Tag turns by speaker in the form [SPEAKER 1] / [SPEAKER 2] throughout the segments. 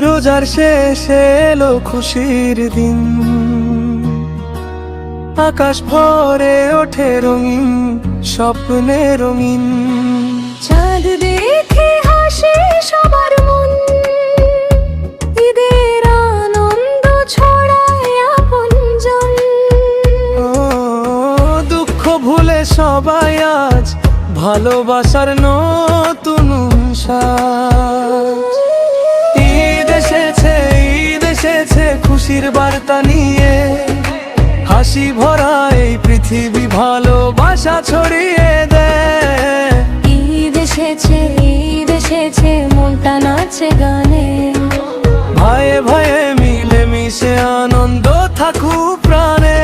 [SPEAKER 1] রোজার শেষে এলো খুশির দিন, আকাশ ভরে ওঠে রঙিন স্বপ্নে রঙিন।
[SPEAKER 2] চাঁদ দেখে হাসে সবার মন, ঈদের আনন্দ ছড়ায় আপনজন।
[SPEAKER 1] দুঃখ ভুলে সবাই আজ ভালোবাসার নতুন সাজ। ঈদ এসেছে, ঈদ এসেছে খুশির বার্তা নিয়ে, হাসি ভরা এই পৃথিবী ভালোবাসা ছড়িয়ে দেয়।
[SPEAKER 2] ঈদ এসেছে, ঈদ এসেছে মনটা নাচে গানে,
[SPEAKER 1] ভাইয়ে ভাইয়ে মিলে মিশে আনন্দ থাকুক প্রাণে।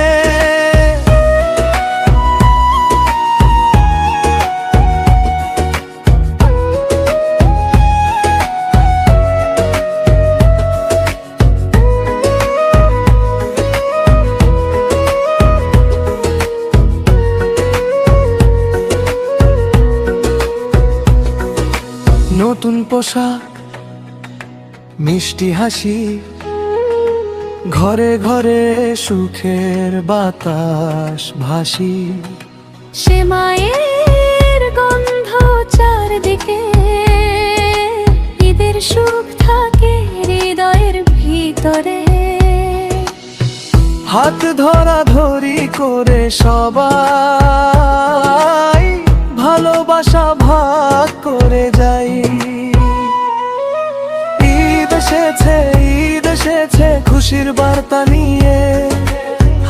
[SPEAKER 1] নতুন পোশাক, মিষ্টি হাসি, ঘরে ঘরে সুখের বাতাস ভাসি।
[SPEAKER 2] সে মায়ের গন্ধ চারদিকে, ঈদের সুখ থাকে হৃদয়ের ভিতরে।
[SPEAKER 1] হাত ধরা ধরি করে সবাই ভালোবাসা ভাগ করে যাই। ঈদ এসেছে, ঈদ এসেছে খুশির বার্তা নিয়ে,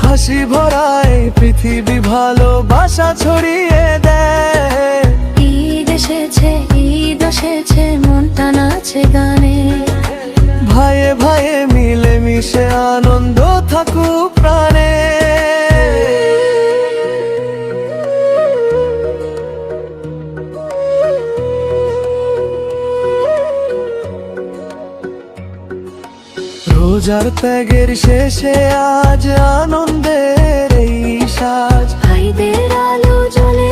[SPEAKER 1] হাসি ভরায় পৃথিবী ভালোবাসা ছড়িয়ে দেয়।
[SPEAKER 2] ঈদ এসেছে, ঈদ এসেছে মনটা নাচে গানে,
[SPEAKER 1] ভাইয়ে ভাইয়ে মিলে মিশে আনন্দ থাকুক প্রাণে। রোজার ত্যাগের শেষে আজ আনন্দের এই সাজ।
[SPEAKER 2] ভাইদের আলো জ্বলে